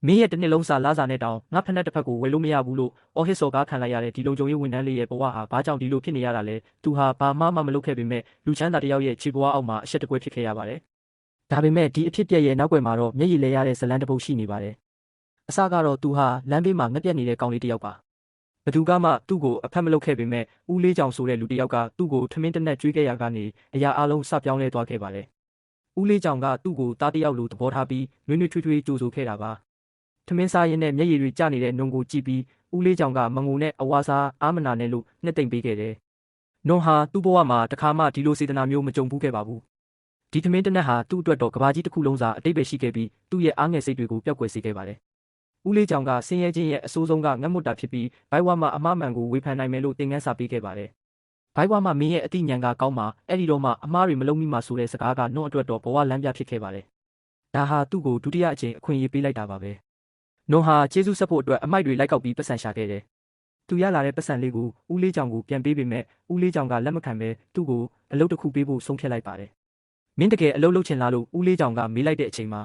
မင်းရဲ့တစ်နှစ်လုံးစာလစာနဲ့တောင်ငါဖက်နဲ့တစ်ဖက်ကိုဝယ်လို့မရဘူးလို့အော်ဟစ်စော်ကားခံလိုက်ရတဲ့ဒီလုံခြုံရေးဝန်ထမ်းလေးရဲ့ဘဝဟာဘာကြောင့်ဒီလိုဖြစ်နေရတာလဲသူဟာဘာမှမလုပ်ခဲ့ပေမဲ့လူချမ်းသာတစ်ယောက်ရဲ့ခြေဘဝအောက်မှာအရှက်တကွဲဖြစ်ခဲ့ရပါတယ်ဒါပေမဲ့ဒီအဖြစ်ပြက်ရဲ့နောက်ွယ်မှာတော့မျက်ရည်လဲရတဲ့ဇလန်းတစ်ပုဒ်ရှိနေပါတယ်အစကတော့သူဟာလမ်းဘေးမှာငှက်ပြက်နေတဲ့ကောင်လေးတစ်ယောက်ပါဘသူကမှသူ့ကိုအဖက်မလုပ်ခဲ့ပေမဲ့ဦးလေးကြောင်ဆိုတဲ့လူတစ်ယောက်ကသူ့ကိုထမင်းတနက်ကျွေးခဲ့ရကနေအရာအလုံးစပြောင်းလဲသွားခဲ့ပါတယ်ဦးလေးကြောင်ကသူ့ကိုတားတစ်ယောက်လိုသဘောထားပြီးနွေးနွေးထွေးထွေးကြိုဆိုခဲ့တာပါထမင်းစားရင်နဲ့မျက်ရည်တွေကျနေတဲ့နုံကိုကြည့်ပြီးဦးလေးကြောင်ကမငုံနဲ့အဝါစားအာမနာနဲ့လို့နှစ်သိမ့်ပေးခဲ့တယ်။နုံဟာသူ့ဘဝမှာတခါမှဒီလိုစေတနာမျိုးမကြုံဘူးခဲ့ပါဘူး။ဒီထမင်းတနက်ဟာသူ့အတွက်တော့ကဘာကြီးတစ်ခုလုံးစာအတိတ်ပဲရှိခဲ့ပြီးသူ့ရဲ့အားငယ်စိတ်တွေကိုပျောက်ကွယ်စေခဲ့ပါတယ်။ဦးလေးကြောင်ကဆင်းရဲခြင်းရဲ့အဆိုးဆုံးကငတ်မွတ်တာဖြစ်ပြီးဘိုက်ဝါမှာအမှားမှန်ကိုဝေဖန်နိုင်မယ်လို့သင်ခန်းစာပေးခဲ့ပါတယ်။ဘိုက်ဝါမှာမင်းရဲ့အသိဉာဏ်ကကောင်းမှအဲ့ဒီတော့မှအမှားတွေမလုံးမိမှဆိုတဲ့စကားကနှုတ်အတွက်တော့ဘဝလမ်းပြဖြစ်ခဲ့ပါတယ်။ဒါဟာသူ့ကိုဒုတိယအကြိမ်အခွင့်အရေးပေးလိုက်တာပါပဲ။နုံဟာကျေးဇူးဆက်ဖို့အတွက်အမိုက်တွေလိုက်ကောက်ပြီးပတ်စံရှာခဲ့တယ်။သူရလာတဲ့ပတ်စံလေးကိုဦးလေးကြောင်ကိုပြန်ပေးပေမဲ့ဦးလေးကြောင်ကလက်မခံပဲသူ့ကိုအလုပ်တစ်ခုပေးဖို့ဆုံးဖြတ်လိုက်ပါတယ်။မင်းတကယ်အလုပ်လုပ်ချင်လားလို့ဦးလေးကြောင်ကမေးလိုက်တဲ့အချိန်မှာ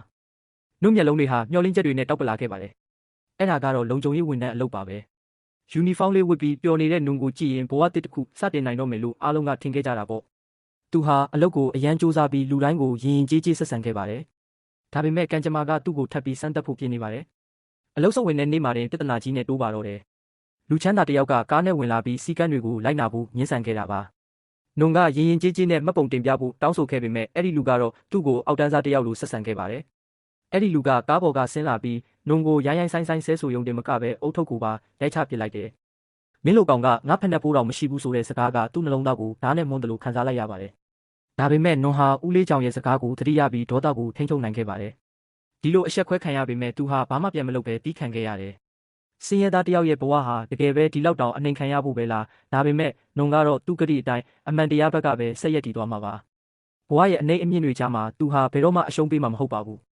နှုတ်မျက်လုံးတွေဟာမျောလင်းချက်တွေနဲ့တောက်ပလာခဲ့ပါတယ်။အဲ့ဒါကတော့လုံခြုံရေးဝန်ထမ်းအလုပ်ပါပဲ။ယူနီဖောင်းလေးဝတ်ပြီးပျော်နေတဲ့နုံကိုကြည့်ရင်ဘဝတစ်ခုစတင်နိုင်တော့မယ်လို့အားလုံးကထင်ခဲ့ကြတာပေါ့။သူဟာအလုပ်ကိုအရန်စူးစမ်းပြီးလူတိုင်းကိုရင်ရင်ကျေးကျေးဆက်ဆံခဲ့ပါတယ်။ဒါပေမဲ့ကံကြမ္မာကသူ့ကိုထပ်ပြီးစမ်းသပ်ဖို့ပြင်နေပါတယ်။အလုတ်ဆောင်ဝင်တဲ့နေ့မှာတင်ပြဿနာကြီးနဲ့တိုးပါတော့တယ်။လူချမ်းသာတယောက်ကကားနဲ့ဝင်လာပြီးစီကန်းတွေကိုလိုက်နာဖို့ညှင်းဆန်ခဲ့တာပါ။နုံကရင်ရင်ကျေးကျေးနဲ့မှတ်ပုံတင်ပြဖို့တောင်းဆိုခဲ့ပေမဲ့အဲ့ဒီလူကတော့သူ့ကိုအောက်တန်းစားတယောက်လိုဆက်ဆံခဲ့ပါတယ်။အဲ့ဒီလူကကားပေါ်ကဆင်းလာပြီးနုံကိုရိုင်းဆိုင်ဆဲဆိုရုံတင်မကပဲအုတ်ထုတ်ကိုပါရိုက်ချပစ်လိုက်တယ်။မင်းလိုကောင်ကငါဖက်နဲ့ပိုးတော်မရှိဘူးဆိုတဲ့စကားကသူ့နှလုံးသားကိုဓာတ်နဲ့မွန်းတယ်လို့ခံစားလိုက်ရပါတယ်။ဒါပေမဲ့နုံဟာဦးလေးကြောင်ရဲ့စကားကိုသတိရပြီးဒေါသကိုထိန်းချုပ်နိုင်ခဲ့ပါတယ်။ဒီလိုအဆက်ခွဲခံရပေမဲ့သူဟာဘာမှပြန်မလုပ်ပဲတီးခံခဲ့ရတယ်။စင်ရသားတယောက်ရဲ့ဘဝဟာတကယ်ပဲဒီလောက်တောင်အနှိမ်ခံရဖို့ပဲလားဒါပေမဲ့နုံကတော့သူ့ကတိအတိုင်းအမှန်တရားဘက်ကပဲဆက်ရက်တည်သွားမှာပါ။ဘဝရဲ့အနှိမ်အမြင့်တွေကြားမှာသူဟာဘယ်တော့မှအရှုံးပေးမှာမဟုတ်ပါဘူး။